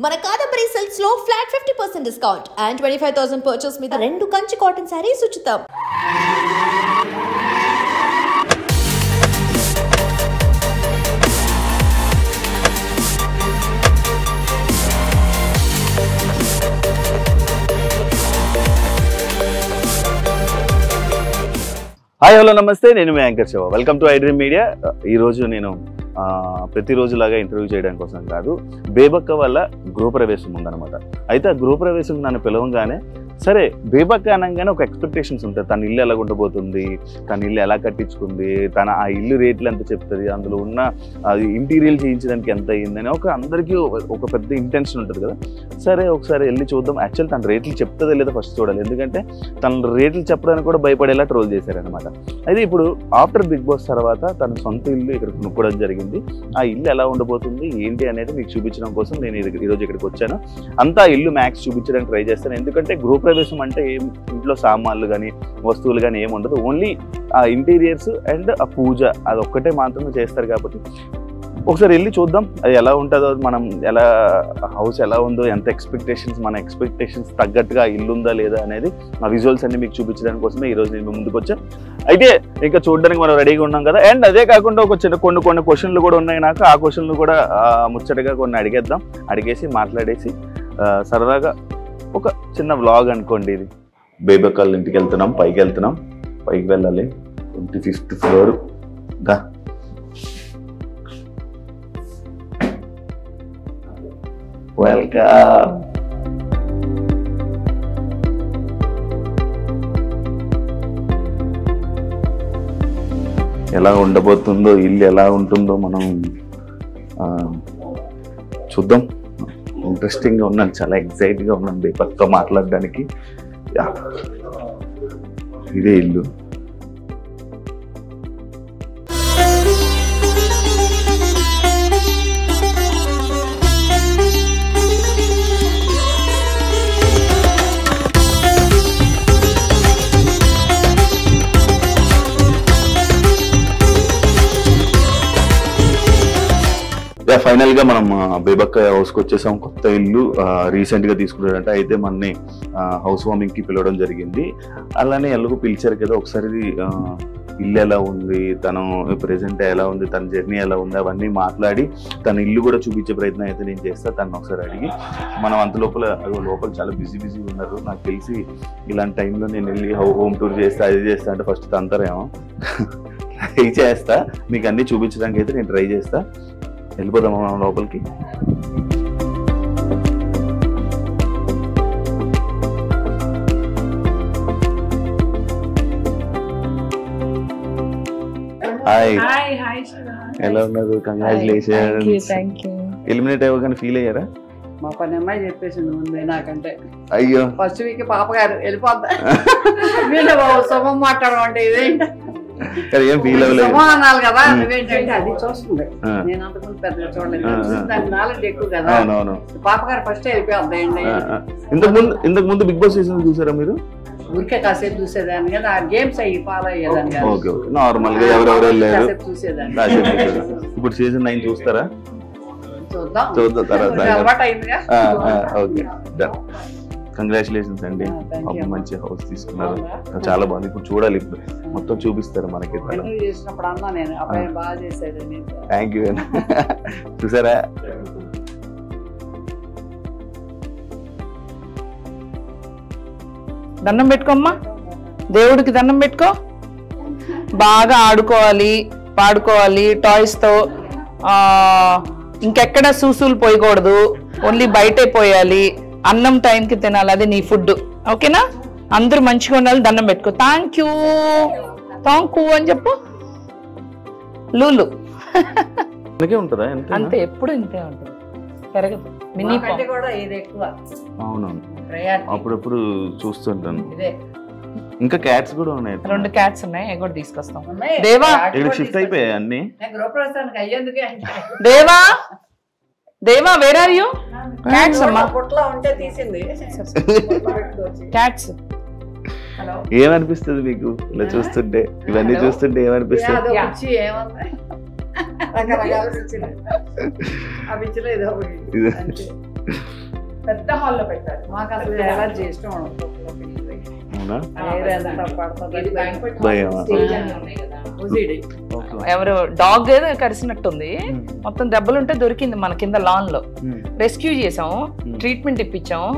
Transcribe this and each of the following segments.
మన కాదంబరి సిల్క్స్ లో flat 50% discount and 25,000 purchase మీద 2 కంచి కాటన్ సారీస్ ఉచితం. హాయ్ హలో నమస్తే, నేను మీ anchor Shiva. Welcome to iDream media. ఈరోజు నేను ప్రతిరోజులాగా ఇంటర్వ్యూ చేయడం కోసం కాదు, బేబక్క వల్ల గృహప్రవేశం ఉందన్నమాట. అయితే ఆ గృహప్రవేశం నన్ను పిలవంగానే సరే, బేబక్క అనగానే ఒక ఎక్స్పెక్టేషన్స్ ఉంటాయి. తన ఇల్లు ఎలా ఉండబోతుంది, తన ఇల్లు ఎలా కట్టించుకుంది, తన ఆ ఇల్లు రేట్లు ఎంత చెప్తుంది, అందులో ఉన్న అది ఇంటీరియర్ చేయించడానికి ఎంత అయ్యిందని అందరికీ ఒక పెద్ద ఇంటెన్షన్ ఉంటుంది కదా. సరే ఒకసారి వెళ్ళి చూద్దాం. యాక్చువల్ తన రేట్లు చెప్తుందో లేదో ఫస్ట్ చూడాలి, ఎందుకంటే తన రేట్లు చెప్పడానికి కూడా భయపడేలా ట్రోల్ చేశారనమాట. అయితే ఇప్పుడు ఆఫ్టర్ బిగ్ బాస్ తర్వాత తన సొంత ఇల్లు ఇక్కడ కొనుక్కోవడం జరిగింది. ఆ ఇల్లు ఎలా ఉండబోతుంది ఏంటి అనేది మీకు చూపించడం కోసం నేను ఈరోజు ఇక్కడికి వచ్చాను. అంతా ఇల్లు మ్యాక్స్ చూపించడానికి ట్రై చేస్తాను, ఎందుకంటే గృహప్రవేశం అంటే ఏం ఇంట్లో సామాన్లు కానీ వస్తువులు కానీ ఏమి ఉండదు, ఓన్లీ ఆ ఇంటీరియర్స్ అండ్ ఆ పూజ అది ఒక్కటే మాత్రమే చేస్తారు. కాబట్టి ఒకసారి వెళ్ళి చూద్దాం అది ఎలా ఉంటుందో, మనం ఎలా హౌస్ ఎలా ఉందో, ఎంత మన ఎక్స్పెక్టేషన్స్ తగ్గట్టుగా ఇల్లు ఉందా లేదా అనేది ఆ విజువల్స్ అన్ని మీకు చూపించడానికి కోసమే ఈరోజు నేను ముందుకు వచ్చాను. అయితే ఇంకా చూడడానికి మనం రెడీగా ఉన్నాం కదా. అండ్ అదే కాకుండా ఒక చిన్న కొన్ని క్వశ్చన్లు కూడా ఉన్నాయి నాకు. ఆ క్వశ్చన్లు కూడా ముచ్చటగా కొన్ని అడిగేసి మాట్లాడేసి సరదాగా ఒక చిన్న వ్లాగ్ అనుకోండి. ఇది బేబక్కళ్ళ ఇంటికి వెళ్తున్నాం, పైకి వెళ్ళాలి. 25th ఫ్లోర్ దా. వెల్కమ్. ఎలా ఉండబోతుందో, ఇల్లు ఎలా ఉంటుందో మనం చూద్దాం. ఇంట్రెస్టింగ్గా ఉన్నాను, చాలా ఎక్సైట్గా ఉన్నాను బేబక్కతో మాట్లాడడానికి. ఇదే ఇల్లు. ఫైనల్ గా మనం బేబక్క హౌస్కి వచ్చేసాం. కొత్త ఇల్లు రీసెంట్ గా తీసుకున్నాడంట. అయితే మనని హౌస్ వార్మింగ్ కి పిలవడం జరిగింది. అలానే ఎలాగో పిలిచారు కదా, ఒకసారి ఇల్లు ఎలా ఉంది, తను ప్రెసెంట్ ఎలా ఉంది, తన జర్నీ ఎలా ఉంది, అవన్నీ మాట్లాడి తన ఇల్లు కూడా చూపించే ప్రయత్నం అయితే నేను చేస్తాను. తను ఒకసారి అడిగి మనం అంత లోపల చాలా బిజీ ఉన్నారు. నాకు తెలిసి ఇలాంటి టైంలో నేను వెళ్ళి హోమ్ టూర్ చేస్తా, అది చేస్తా అంటే ఫస్ట్ తంతరేమో. ట్రై చేస్తా, మీకు అన్ని చూపించడానికి అయితే నేను ట్రై చేస్తా. వెళ్ళిపోదామా మనం లోపలికి? హాయ్, ఎలా ఉన్నారు? కంగ్రాచులేషన్స్. ఎలిమినేట్ అవ్వగానే ఫీల్ అయ్యారా? మా పని అమ్మాయి చెప్పేసింది ముందే నాకంటే. అయ్యో, ఫస్ట్ వీక్ పాప గారు వెళ్ళిపోద్దా శుభం మాట్లాడమంటే ఇదేంటి ఏం ఫీల్ అవ్వలేదు అనాలి కదా. నువ్వేంటంటే అది చూస్తుంది, నేను అంతకుముందు పెద్దగా చూడలేదు, దాని నాలెడ్జ్ ఎక్కువ కదా. పాప గారు ఫస్ట్ వెళ్ళిపోద్దాయండి. ఇంతకు ముందు బిగ్ బాస్ సీజన్ చూసారా మీరు? ఊరికే కాసేపు చూసేదాన్ని కదా, ఆ గేమ్స్ అయ్యి ఫాలో అయ్యేదాన్ని కదా. నార్మల్ గా ఎవరెవరు వెళ్ళారు చూసేదాన్ని. ఇప్పుడు సీజన్ 9 చూస్తారా? చూద్దాం తర్వాత అలవాటు అయిందిగా. Okay, done. కంగ్రాచులేషన్స్ అండి, మంచి హౌస్ తీసుకున్నారు, చాలా బాగుంది. ఇప్పుడు చూడాలి, ఇప్పుడు మొత్తం చూపిస్తారు మనకి. చేసినప్పుడు అన్నా నేను అబ్బాయి బాగా చేశాడు. Thank you. చూసారా? దండం పెట్టుకోమ్మా, దేవుడికి దండం పెట్టుకో. బాగా ఆడుకోవాలి, పాడుకోవాలి టాయ్స్తో. ఇంకెక్కడ సూసులు పోయకూడదు, ఓన్లీ బయటే పోయాలి. అన్నం టైంకి తినాలి, అది నీ ఫుడ్. ఓకేనా? అందరూ మంచిగా ఉండాలి. దండం పెట్టుకో. థ్యాంక్ యూ అని చెప్పు. లూలు అంతే, ఎప్పుడు ఇంతే ఉంటుంది, పెరగదు. మినీ కూడా ఇది ఎక్కువ. అవునవును, అప్పుడప్పుడు చూస్తుంటాను. ఇంకా క్యాట్స్ కూడా ఉన్నాయి, 2 క్యాట్స్ ఉన్నాయి, అవి కూడా తీసుకొస్తాం. దేవా ఇక్కడ షిఫ్ట్ అయిపోయాయి అన్ని. గృహప్రవేశానికి అయ్యేందుకే. దేవా వేర్ ఆర్ యూ? క్యాట్స్ అమ్మా, పొట్లో ఉంటే తీసింది. క్యాట్స్. ఏమనిపిస్తుంది మీకు ఇలా చూస్తుంటే? ఇవన్నీ చూస్తుంటే ఏమనిపిస్తుంది? పెద్ద హాల్లో పెట్టారు. మాకు అసలు ఎలర్జీ ఇష్టం ఉండదు. అవునా? ఏదంతా పడుతుంది. భయం. ఎవరు డాగ్ ఏదో కరిసినట్టుంది, మొత్తం దెబ్బలుంటే దొరికింది మన కింద లాన్ లో. రెస్క్యూ చేసాము, ట్రీట్మెంట్ ఇప్పించాము.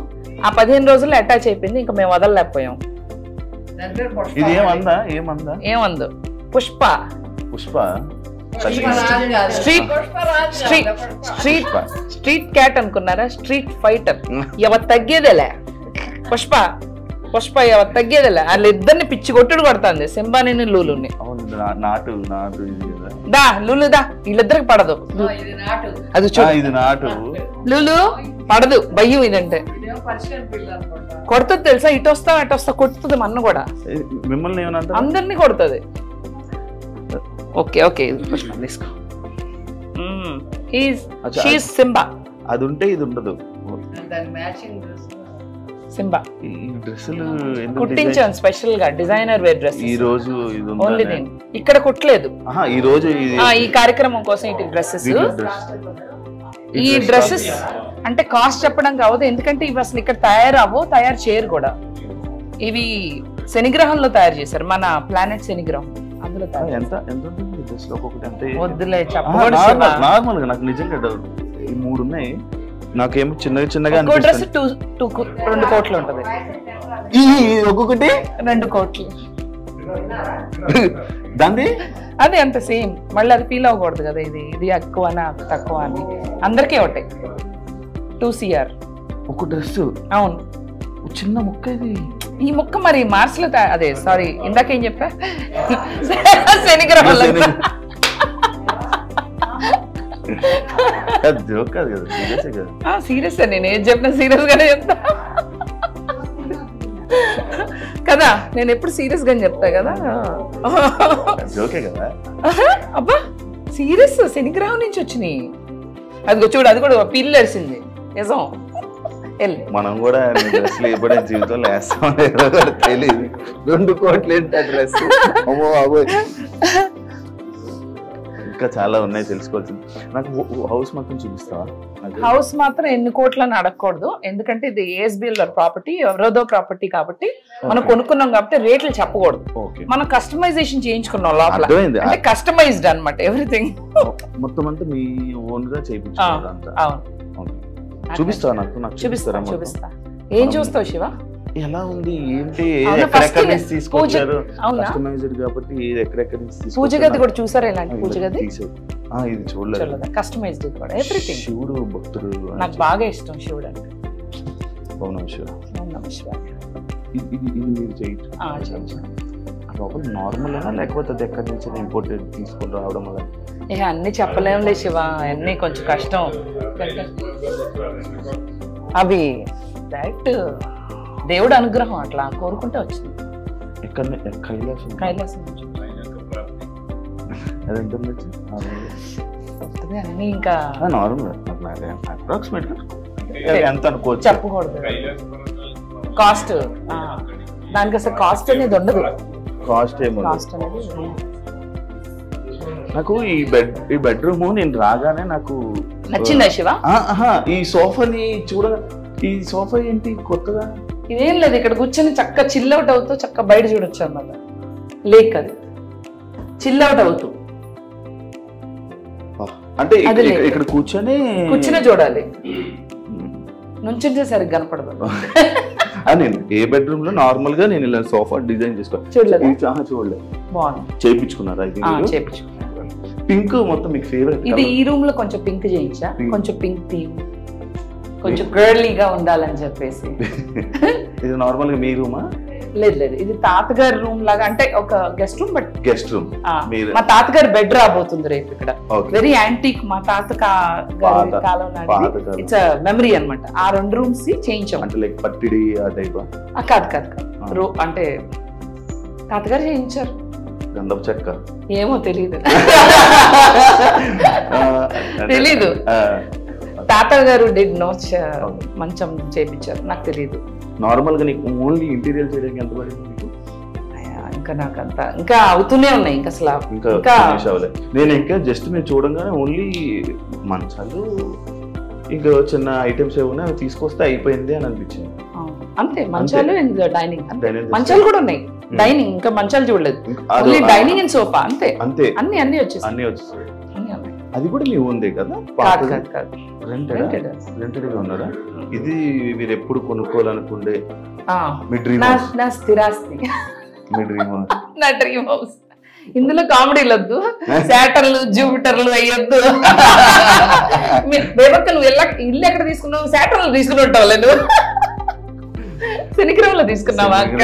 ఆ 15 రోజుల్లో అటాచ్ అయిపోయింది, ఇంకా మేము వదలలేకపోయాం. ఇది ఏమందా? ఏమందా? ఏమందు పుష్ప. పుష్ప స్ట్రీట్ క్యాట్ అనుకున్నారా? Street fighter. ఎవరు తగ్గేదేలే పుష్ప. పుష్ప ఎవరు తగ్గేదేలే. వాళ్ళిద్దరిని పిచ్చి కొట్టుడు కొడుతుంది, సింబాని లూలుని. దా లూలు దా, వీళ్ళిద్దరికి పడదు. అది ఇది నాటు. లూలు పడదు, భయం ఇదంటే. కొడుతుంది తెలుసా, ఇటు వస్తా అటు వస్తా కొడుతుంది. మన్న కూడా మిమ్మల్ని అందరినీ కొడుతుంది. ఓకే ఓకే తీసుకో. సింబా. అది ఉంటే ఇది ఉండదు. సింబా ఈ డ్రెస్సులు కుట్టించాను స్పెషల్ గా, డిజైనర్ వేర్ డ్రెస్. ఈ రోజు ఓన్లీ నేను ఇక్కడ కుట్టలేదు. ఈ రోజు ఈ కార్యక్రమం కోసం ఇటు డ్రెస్సెస్. ఈ డ్రెస్సెస్ అంటే కాస్ట్ చెప్పడం కావదు, ఎందుకంటే ఇవి అసలు ఇక్కడ తయారు చేయరు కూడా. ఇవి శనిగ్రహంలో తయారు చేశారు, మన ప్లానెట్ శనిగ్రహం. అందులో వద్దులే చెప్పకూడదు. నార్మల్ గా నాకు నిజంగా ఈ 3 ఉన్నాయి. నాకేమో చిన్నగా డ్రెస్ 2 కోట్లు ఉంటది. ఒక్కొక్కటి 2 కోట్లు. దాన్ని అది అంత సేమ్. మళ్ళీ అది ఫీల్ అవ్వకూడదు కదా, ఇది ఎక్కువ తక్కువ అని. అందరికీ ఒకటే 2 CR ఒక డ్రెస్. అవును, చిన్న ముక్క ఇది. ఈ ముక్క మరి మార్స్ లో అదే సారీ ఇందాకేం చెప్పా, శనిగ్రహంలో. సీరియస్ నేను ఏం చెప్పినా సీరియస్ గానే చెప్తా కదా. నేను ఎప్పుడు సీరియస్ గానే చెప్తా కదా. అబ్బా సీరియస్, శనిగ్రహం నుంచి వచ్చినాయి. అది చూడు, అది కూడా పిల్లి వేసింది నిజం. మనం కూడా డ్రెస్లు ఎప్పుడైనా జీవితంలో వేస్తాం తెలియదు. 2 కోట్లు ఏంటి డ్రెస్. ఇంకా చాలా ఉన్నాయి తెలుసుకోవాల్సింది. నాకు హౌస్ మాత్రం చూపిస్తావా? హౌస్ మాత్రం ఎన్ని కోట్లని అడగకూడదు, ఎందుకంటే ఇది ఏఎస్బిఎల్ ప్రాపర్టీ, ఎవరోదో ప్రాపర్టీ కాబట్టి మనం కొనుక్కున్నాం కాబట్టి రేట్లు చెప్పకూడదు. మనం కస్టమైజేషన్ చేయించుకున్నాం లోపల, అంటే కస్టమైజ్డ్ అన్నమాట ఎవ్రీథింగ్. మొత్తం అంతా మీ ఓన్ గా చేయించుకున్నారు. అవును, చూపిస్తా. నాకు చూపిస్తా. ఏం చూస్తావు శివ? ఎలా ఉంది ఏంటి, ఎక్కడెక్కడ నుంచి తీసుకొచ్చారు? కస్టమైజ్డ్ కాబట్టి ఎక్కడెక్కడ నుంచి తీసుకొచ్చారు. పూజ గది కూడా చూసారా? ఇలాంటి పూజ గది ఇది చూడలేదు. కస్టమైజ్డ్ కూడా ఎవ్రీథింగ్. శివుడు భక్తుడు నాకు బాగా ఇష్టం శివుడు అంటే. ఇది మీరు చేయొచ్చు. లోపల నార్మల్ అయినా లేకపోతే అది ఎక్కడి నుంచి ఇంపోర్టెడ్ తీసుకొని రావడం వల్ల? ఇక అన్ని చెప్పలేంలే శివ, అన్ని కొంచెం కష్టం. అవి డైరెక్ట్ దేవుడు అనుగ్రహం, అట్లా కోరుకుంటే వచ్చింది. కైలాసం నుంచి అన్ని ఇంకా చెప్పకూడదు. కాస్ట్ దానికి అసలు కాస్ట్ అనేది ఉండదు. కాస్ట్ అనేది నాకు ఈ బెడ్రూమ్ నేను రాగానే నాకు నచ్చిందా శివ? ఈ సోఫాని చూడగా, ఈ సోఫా ఏంటి కొత్తగా? ఇదేం లేదు, ఇక్కడ కూర్చొని చక్క చిల్అవుట్ అవుతూ చక్క బయట చూడొచ్చు అన్నమాట. లేక్ అది చిల్అవుట్ అవుతూ, అంటే ఇక్కడ కూర్చొని చూడాలి, నుంచుంటే సరిగ్గా కనపడదు. నేను ఏ బెడ్రూమ్ లో నార్మల్ గా నేను ఇలా సోఫా డిజైన్ చూడలేదు. బాగుంది. చేయించుకున్నారా? పింక్ మొత్తం మీకు ఫేవరెట్. ఇది ఈ రూమ్ లో కొంచెం పింక్ చేయించా, కొంచెం పింక్ థీమ్, కొంచెం గర్లీగా ఉండాలని చెప్పేసి. ఇది నార్మల్ గా మీ రూమా? లేదు, ఇది తాతగారి రూమ్ లాగా, అంటే ఒక guest room. But guest room మా తాతగారి బెడ్ రాబోతుంది రేపు ఇక్కడ. వెరీ యాంటీక్, మా తాత కాలం నాటి. ఇట్స్ మెమరీ అన్నమాట. ఆ 2 రూమ్స్ చేయించాం. అంటే లైక్ పట్టిడి ఆ టైప్? కాదు, అంటే తాతగారు చేయించారు. గంధపు చెక్క ఏమో తెలీదు. తాతగారు డిడ్ నో మంచం చేయించారు, నాకు తెలియదు. నార్మల్ గా నీకు ఓన్లీ ఇంటీరియర్ చేయడానికి ఎంత పడింది? ఇంకా నాకు ఇంకా అవుతూనే ఉన్నాయి. ఇంకా అసలు ఇంకా నేను ఇంకా జస్ట్ మీరు చూడంగానే ఓన్లీ మంచాలు, ఇంకా చిన్న ఐటమ్స్ ఏమన్నా అవి తీసుకొస్తే అయిపోయింది అని అనిపించింది. అంతే. మంచాలు అండ్ డైనింగ్. మంచాలు కూడా ఉన్నాయి. డైనింగ్ ఇంకా మంచాలు చూడలేదు. డైనింగ్ అండ్ సోఫా అంతే. అంతే అన్ని వచ్చేసాయి. అది కూడా మీ ఉంది కదా? రెంటెడ్ ఉన్నారా? ఇది మీరు ఎప్పుడు కొనుక్కోవాలనుకుండే మీ డ్రీమ్ హౌస్? నా స్థిరాస్తి, మీ డ్రీమ్ హౌస్. నా డ్రీమ్ హౌస్. ఇందులో కామెడీలు వద్దు, శాటర్లు జూపిటర్లు అయ్యొద్దు. బేబక్క నువ్వు ఇల్లు ఎక్కడ తీసుకున్నావు? శాటర్లు తీసుకుని ఉంటావు నువ్వు. శనిగ్రహంలో తీసుకున్నావా అక్క?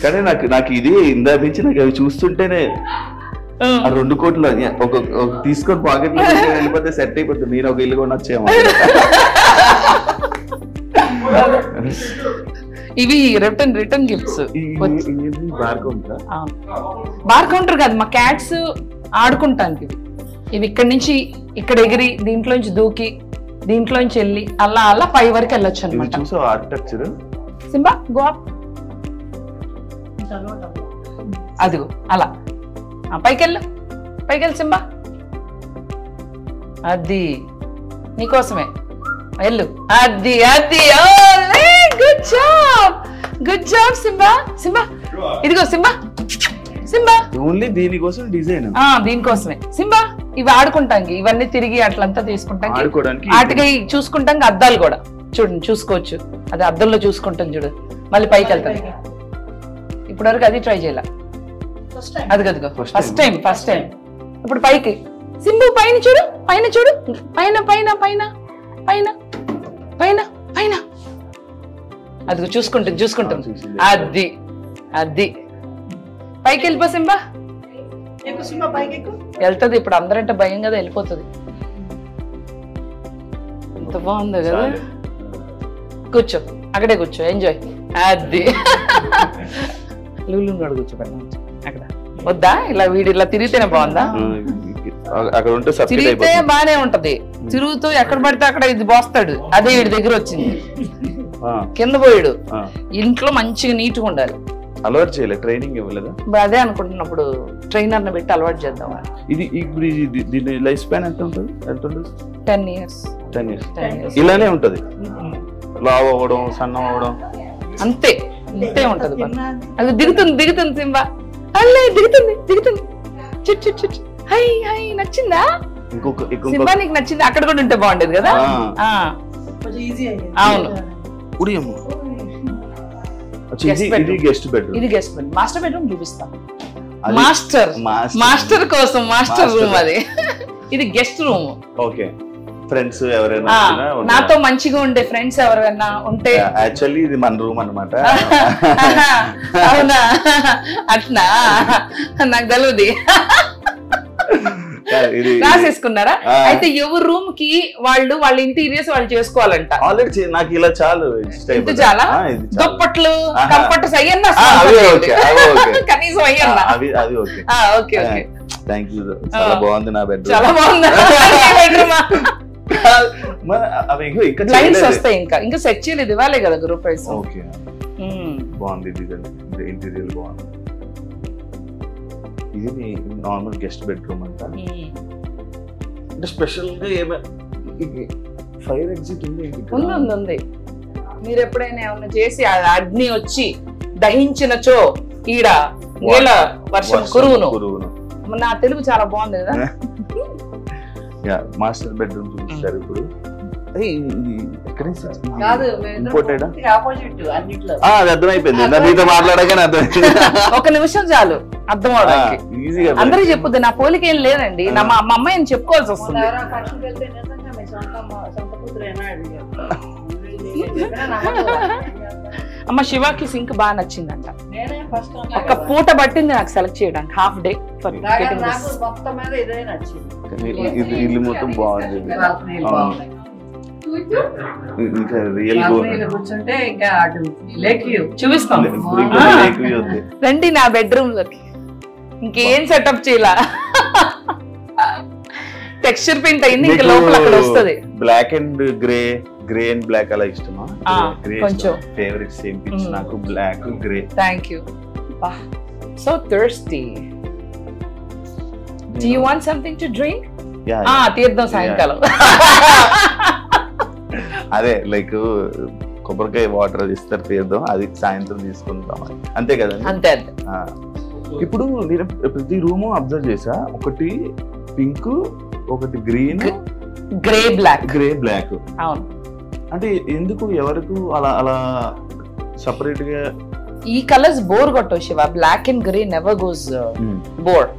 కానీ నాకు ఇది ఇందా నుంచి నాకు అవి చూస్తుంటేనే 2 కోట్లు ఒక తీసుకొని పాకెట్ లో వెళ్ళిపోతే సెట్ అయిపోతుంది. నేను ఒక ఇల్లు కూడా వచ్చేమో. ఇవి రిటర్న్ గిఫ్ట్స్. బార్ కౌంటర్ కాదు, మా క్యాట్స్ ఆడుకుంటానికి ఇవి ఇక్కడ నుంచి ఇక్కడ ఎగిరి దీంట్లోంచి దూకి దీంట్లోంచి వెళ్ళి అలా పై వరకు వెళ్ళొచ్చు అనమాట. Architecture Simba go up. అదిగో అలా పైకెళ్ళు సింబా. అది నీకోసమే, వెళ్ళు. అది గుడ్ జాబ్ సింబా. ఇదిగో సింబా ఓన్లీ దీనికోసం డిజైన్. దీనికోసమే సింబా. ఇవి ఆడుకుంటానికి, ఇవన్నీ తిరిగి అట్లంతా తీసుకుంటాం, వాటికి చూసుకుంటాం. అద్దాలు కూడా చూడండి, చూసుకోవచ్చు. అది అద్దంలో చూసుకుంటాం చూడు. మళ్ళీ పైకి వెళ్తాం. ఇప్పటి వరకు అది ట్రై చేయాల. అదిగో ఫస్ట్ టైం. ఇప్పుడు పైకి సింబు, పైన చూడు. పైన అదిగో చూసుకుంటాం. అది పైకి వెళ్ళిపో సింబా. వెళ్తుంది ఇప్పుడు. అందరంటే భయం కదా, వెళ్ళిపోతుంది. ఎంత బాగుందో కదా. కూర్చో, అక్కడే కూర్చో, ఎంజాయ్. అది లూలు కూర్చోబెట్టిన అక్కడ. వద్దా? ఇలా ఇలా తిరిగితేనే బాగుందా? తిరిగితే బానే ఉంటది. తిరుగుతూ ఎక్కడ పడితే అక్కడ ఇది బోస్తాడు. అదే వీడి దగ్గర వచ్చింది, కింద పోయాడు. ఇంట్లో మంచిగా నీట్గా ఉండాలి. అలవాటు చేయలేదు, ట్రైనింగ్ ఇవ్వలేదు. అదే అనుకుంటున్నప్పుడు ట్రైనర్ ని పెట్టి అలవాటు చేద్దాం. ఇది ఇప్పుడు దీని లైఫ్ స్పాన్ ఎంత ఉంటుంది? 10 years. ఇలానే ఉంటది. లావ్ అవ్వడం, సన్నం అవ్వడం అంతే ఉంటది. అది దిగుతుంది సింబా. అల్లే దిగుతుంది. చుట్ హై నచ్చిందా సింబా? నీకు నచ్చింది? అక్కడ కూడా ఉంటే బాగుండేది కదా. అవును. ఇది గెస్ట్ బెడ్రూమ్. మాస్టర్ బెడ్రూమ్ చూపిస్తాం. మాస్టర్ కోసం మాస్టర్ రూమ్ అది. ఇది గెస్ట్ రూమ్. ఓకే. ఫ్రెండ్స్ ఎవరైనా నాతో మంచిగా ఉండే ఫ్రెండ్స్ ఎవరైనా ఉంటే, యాక్చువల్లీ ఇది మన రూమ్ అన్నమాట. అవునా? అట్లా నాకు తెలియదు. రాసేసుకున్నారా? అయితే ఎవరి రూమ్ కి వాళ్ళ ఇంటీరియర్స్ వాళ్ళు చేసుకోవాలంట. ఆల్రెడీ నాకు ఇలా చాలు. చాలా దుప్పట్లు, కంఫర్ట్స్ అయ్యన్నా కనీసం అయ్యన్నా. ఓకే. Thank you. చాలా బాగుంది నా బెడ్రూమ్. చాలా బాగుంది. లైన్స్ వస్తాయి. ఇంకా సెట్ చేయలేదు, ఇవ్వాలే కదా గ్రూప్ ప్రైస్. ఓకే, బాగుంది. ఇంటీరియర్ బాగుంది. ఇది నార్మల్ గెస్ట్ బెడ్రూమ్ అంట. అంటే స్పెషల్ గా ఫైర్ ఎగ్జిట్ ఉంది. మీరు ఎప్పుడైనా ఏమన్నా చేసి అగ్ని వచ్చి దహించినచో ఈడ నీళ్ళ వర్షం కురువును. నా తెలుగు చాలా బాగుంది కదా. మాస్టర్ బెడ్రూమ్ చూపిస్తారు ఇప్పుడు. ఒక నిమిషం చాలు అర్థం అవడానికి. అందరూ చెప్పుద్ది, నా పోలిక ఏం లేదండి. మా అమ్మాయి అని చెప్పుకోవాల్సి వస్తుంది. అమ్మ శివాకి సింక్ బాగా నచ్చిందంట. ఒక పూట పట్టింది నాకు సెలెక్ట్ చేయడానికి, హాఫ్ డే. ఇల్లు మొత్తం బాగుంది. ఇంకా రియల్ కూర్చుంటే ఇంకా చూపిస్తాం. రండి నా బెడ్రూమ్ లోకి. ఇంకేం సెటప్ చేయాల. టెక్స్చర్ పెయింట్ అయింది, ఇంకా లోపల అక్కడ వస్తుంది. Black and grey and black అలా ఇష్టమా? కొంచెం ఫేవరెట్ సేమ్ పిచ్ నాకు, black grey. Thank you. So thirsty. Do you want something to drink? తీర్థం సాయంకాలం. అదే లైక్ కొబ్బరికాయ వాటర్ ఇస్తారు తీర్థం, అది సాయంత్రం తీసుకుంటాం అంతే కదండి. అంతే అంతే. ఇప్పుడు నేను ప్రతి రూము అబ్జర్వ్ చేసా, ఒకటి పింక్, ఒకటి గ్రీన్, గ్రే బ్లాక్. అవును. అంటే ఎందుకు ఎవరికి అలా అలా సపరేట్ గా? ఈ కలర్స్ బోర్ కొట్టవు Shiva. Black and grey never goes bore.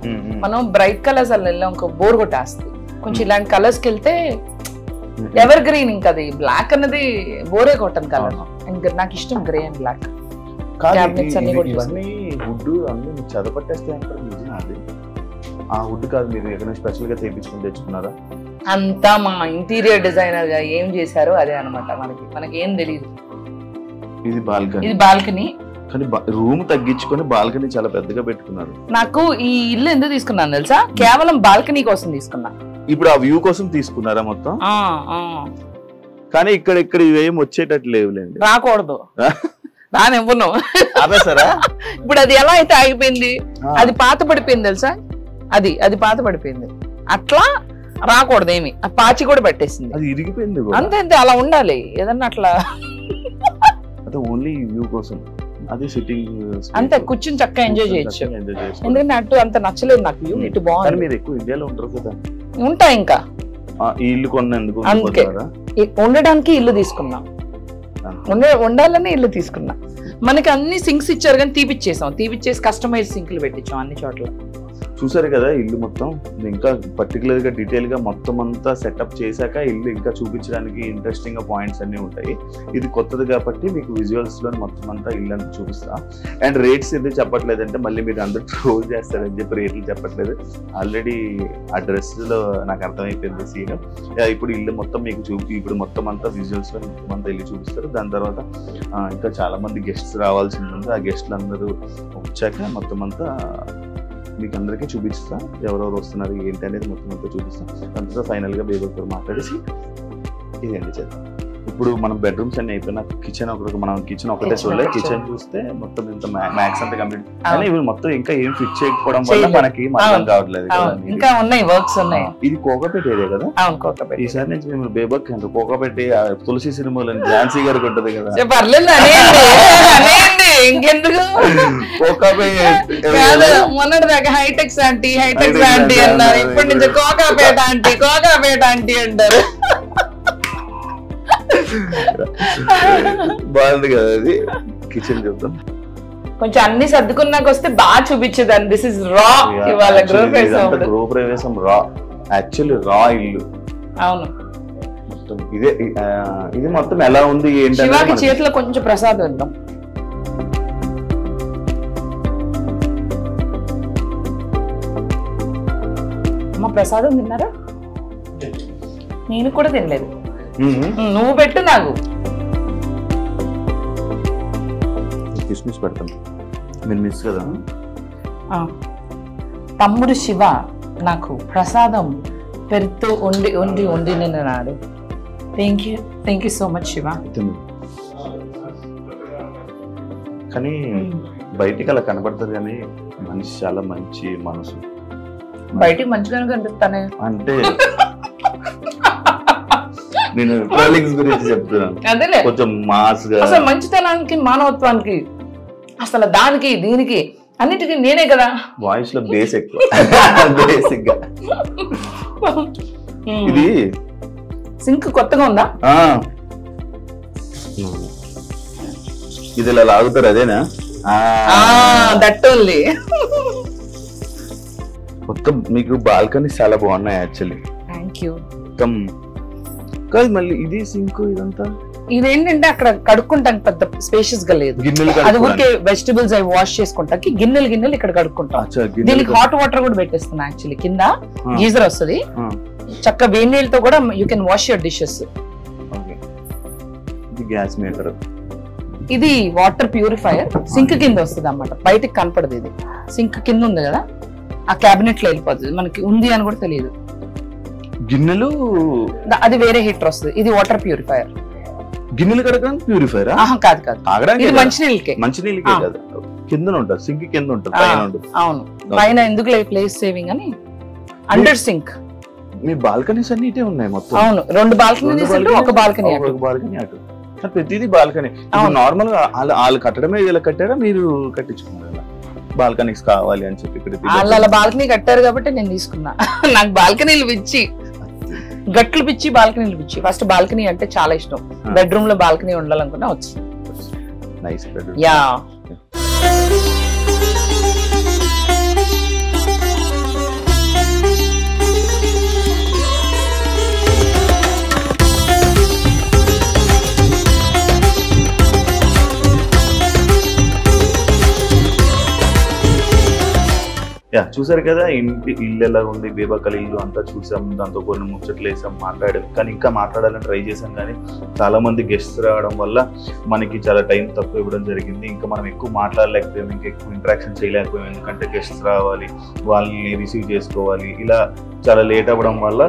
మనం బ్రైట్ కలర్స్ అలా వెళ్ళాం ఇంకో బోర్ కొట్టేస్తుంది. కొంచెం ఇలాంటి కలర్స్ కి వెళ్తే ఎవర్ గ్రీన్, ఇంకా అది బ్లాక్ అన్నది బోరే కొట్టను కలర్. నాకు ఇష్టం గ్రే అండ్ బ్లాక్. ఇవన్నీ వుడ్ అన్ని చదపట్టేస్తే అంటారు, నిజం అది? ఆ వుడ్ కాదు, మీరు ఎక్కడైనా స్పెషల్ గా తెప్పించుకుని తెచ్చుకున్నారా? అంతా మా ఇంటీరియర్ డిజైనర్ గా ఏం చేశారో అదే అనమాట. మనకి ఏం తెలియదు. ఇది బాల్కనీ కానీ రూమ్ తగ్గించుకొని బాల్కనీ చాలా పెద్దగా పెట్టుకున్నారు. నాకు ఈ ఇల్లు ఎందుకు తీసుకున్నాను తెలుసా? కేవలం బాల్కనీ కోసం తీసుకున్నా. ఇప్పుడు ఆ వ్యూ కోసం తీసుకున్నారా మొత్తం? కానీ ఇక్కడ ఇవేం వచ్చేటట్టు లేవులేండి. రాకూడదు, రానివ్వను. ఆపేసారా? ఇప్పుడు అది ఎలా అయితే ఆగిపోయింది, అది పాత పడిపోయింది తెలుసా? అది పాత పడిపోయింది. అట్లా రాకూడదు ఏమి. ఆ పాచి కూడా పెట్టేసింది, అది ఇరిగిపోయింది. అంతే అంతే, అలా ఉండాలి ఏదన్నా అట్లా. అదే ఓన్లీ వ్యూ కోసం, అది సిట్టింగ్ అంతే, కూర్చుని చక్కగా ఎంజాయ్ చేయొచ్చు. ఎందుకంటే అటు అంత నచ్చలేదు నాకు వ్యూ, ఇటు బాగుంది. మీరు ఎక్కువ ఇండియాలో ఉంటారు కదా? ఉంటా. ఇంకా ఈ ఇల్లు కొన్నందుకు అందుకే ఉండడానికి ఇల్లు తీసుకున్నా, ఉండాలని ఇల్లు తీసుకున్నా. మనకి అన్ని సింక్స్ ఇచ్చారు కానీ తీపిచ్చేసి కస్టమైజ్ సింక్లు పెట్టించాం అన్ని చోట్ల. చూసారు కదా ఇల్లు మొత్తం. ఇంకా పర్టికులర్ గా డీటెయిల్ గా మొత్తం అంతా సెటప్ చేశాక ఇల్లు ఇంకా చూపించడానికి ఇంట్రెస్టింగ్ గా పాయింట్స్ అన్ని ఉంటాయి. ఇది కొత్తది కాబట్టి మీకు విజువల్స్ లో మొత్తం అంతా ఇల్లు అంతా చూపిస్తా. అండ్ రేట్స్ ఎందుకు చెప్పట్లేదంటే మళ్ళీ మీరు అందరూ ట్రోల్ చేస్తారని చెప్పి రేట్లు చెప్పట్లేదు. ఆల్రెడీ ఆ డ్రెస్ లో నాకు అర్థమైపోయింది సీన్. ఇప్పుడు ఇల్లు మొత్తం మీకు ఇప్పుడు మొత్తం అంతా విజువల్స్ లో మొత్తం అంతా ఇల్లు చూపిస్తారు. దాని తర్వాత ఇంకా చాలా మంది గెస్ట్స్ రావాల్సింది ఉంది. ఆ గెస్ట్లు అందరూ వచ్చాక మొత్తం అంతా మీకు అందరికీ చూపిస్తా, ఎవరెవరు వస్తున్నారు ఏంటి అనేది మొత్తం అంతా చూపిస్తాం. అంతా ఫైనల్ గా బేబీ మాట్లాడేసి ఇది ఎండ్ చేద్దాం. ఇప్పుడు మనం బెడ్రూమ్స్ అన్ని అయిపోయినా కిచెన్ మనం కిచెన్ ఒకటే చూడలేదు. కిచెన్ చూస్తే మొత్తం ఇంత మ్యాక్స్ అంతా కంప్లీట్. కానీ ఇవి మొత్తం ఇంకా ఏం ఫిట్ చేయకపోవడం వల్ల మనకి అర్థం కావట్లేదు. ఇంకా ఉన్నాయి, వర్క్స్ ఉన్నాయి. ఇది కోకాపేట ఏరియా కదా? ఈసారి నుంచి మేము బేబక్ కోకాపేట తులసి సినిమాలో ఝాన్సీ గారికి ఉంటది కదా, ఇంకెందుకు మొన్నటి దాకా హైటెక్స్ ఆంటీ అన్నారు, ఇప్పటి నుంచి కోకాపేట ఆంటీ అంటారు. బాగుంది కదా అది. కిచెన్ చూద్దాం. కొంచెం అన్ని సర్దుకున్నాక వస్తే బాగా చూపించేదాన్ని. దిస్ ఇస్ రా. ఇవాళ గృహప్రవేశం రా, యాక్చువల్లీ రా ఇల్లు. అవును, మొత్తం ఇది మొత్తం ఎలా ఉంది ఏంటంటే చేతిలో కొంచెం ప్రసాదం ఇద్దాం. అమ్మ ప్రసాదం తిన్నారా? నేను కూడా తినలేదు. నువ్వు పెట్టు నాకు. కిస్మిస్ పెడతాం, మీరు మిస్ కదా. తమ్ముడు శివ నాకు ప్రసాదం పెడుతూ ఉండి నిన్నాడు. Thank you so much Shiva. కానీ బయటికి అలా కనబడుతుంది కానీ మనిషి చాలా మంచి మనసు. బయటికి మంచిగానే కనిపిస్తానే అంటే నేను ట్రోలింగ్స్ గురించి చెప్తున్నాను. అదేలే, కొంచెం మాస్ గా. అసలు మంచితనానికి మానవత్వానికి అసలు దానికి దీనికి అన్నిటికీ నేనే కదా. వాయిస్ లో బేస్ ఎక్కువ. బేసిక్ గా ఇది సింక్ కొత్తగా ఉందా? ఇది ఇలా లాగుతారు అదేనా? That only. మొత్తం మీకు బాల్కనీ చాలా బాగున్నాయి యాక్చువల్లీ. Thank you. మొత్తం కాదు మళ్ళీ ఇది సింక్ ఇదంతా ఇదేంటంటే అక్కడ కడుక్కుంటాం పెద్ద స్పేషియస్ గా లేదు. అది ఊరికే వెజిటబుల్స్ అవి వాష్ చేసుకుంటాకి గిన్నెలు ఇక్కడ కడుక్కుంటాం. దీనికి హాట్ వాటర్ కూడా పెట్టేస్తున్నా. యాక్చువల్లీ కింద గీజర్ వస్తుంది, చక్క వేడి నీళ్ళతో కూడా you can wash your dishes. Gas meter. ఇది వాటర్ ప్యూరిఫైయర్ సింక్ కింద వస్తుంది అన్నమాట, బయటకి కనపడదు. ఇది సింక్ కింద ఉంది కదా, ఆ క్యాబినెట్ లో వెళ్ళిపోతుంది, మనకి ఉంది అని కూడా తెలియదు. గిన్నెలు అది వేరే హీటర్ వస్తుంది. ఇది వాటర్ ప్యూరిఫైయర్. గిన్నెలు కడగడానికి ప్యూరిఫైర్? కాదు, ఇది మంచినీళ్ళకే. మంచినీళ్ళకే కాదు, కింద ఉంటుంది, సింక్ కింద ఉంటుంది, పైన ఉంటుంది. అవును, పైన ఎందుకు ప్లేస్ సేవింగ్ అని అండర్ సింక్. మీ బాల్కనీస్ అన్ని ఇటే ఉన్నాయి మొత్తం. అవును, 2 బాల్కనీ, ఒక బాల్కనీ, ఒక బాల్కనీ అటు, ప్రతిదీ బాల్కనీ. నార్మల్ గా వాళ్ళు కట్టడమే ఇలా కట్టారా, మీరు కట్టించుకున్నారా? బాల్కనీస్ కావాలి అని చెప్పి వాళ్ళ బాల్కనీ కట్టారు కాబట్టి నేను తీసుకున్నా. నాకు బాల్కనీలు పిచ్చి, గట్లు పిచ్చి, బాల్కనీలు పిచ్చి. ఫస్ట్ బాల్కనీ అంటే చాలా ఇష్టం. బెడ్రూమ్ లో బాల్కనీ ఉండాలనుకున్నా వచ్చింది. Nice bedroom. యా. చూసారు కదా ఇల్లు ఎలా ఉంది, బేబక్కల ఇల్లు అంతా చూసాం, దాంతో కొన్ని ముచ్చట్లు వేసాం, మాట్లాడాం. కానీ ఇంకా మాట్లాడాలని ట్రై చేసాం, కానీ చాలా మంది గెస్ట్స్ రావడం వల్ల మనకి చాలా టైం తక్కువ ఇవ్వడం జరిగింది. ఇంకా మనం ఎక్కువ మాట్లాడలేకపోయాం, ఇంకా ఎక్కువ ఇంటరాక్షన్ చేయలేకపోయాం. ఎందుకంటే గెస్ట్స్ రావాలి, వాళ్ళని రిసీవ్ చేసుకోవాలి, ఇలా చాలా లేట్ అవ్వడం వల్ల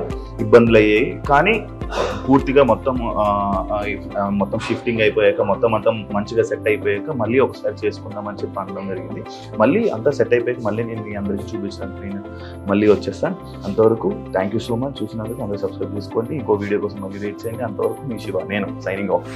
ఇబ్బందులు అయ్యాయి. కానీ పూర్తిగా మొత్తం షిఫ్టింగ్ అయిపోయాక, మొత్తం మంచిగా సెట్ అయిపోయాక మళ్ళీ ఒకసారి చేసుకుందామని చెప్పి అనడం జరిగింది. మళ్ళీ అంతా సెట్ అయిపోయాక మళ్ళీ నేను మీ అందరికీ చూపించడానికి నేను మళ్ళీ వచ్చేస్తాను. అంతవరకు థ్యాంక్ యూ సో మచ్. చూసినందుకు అందరూ సబ్స్క్రైబ్ చేసుకోండి. ఇంకో వీడియో కోసం మళ్ళీ వెయిట్ చేయండి. అంతవరకు మీ శివ, నేను సైనింగ్ ఆఫ్.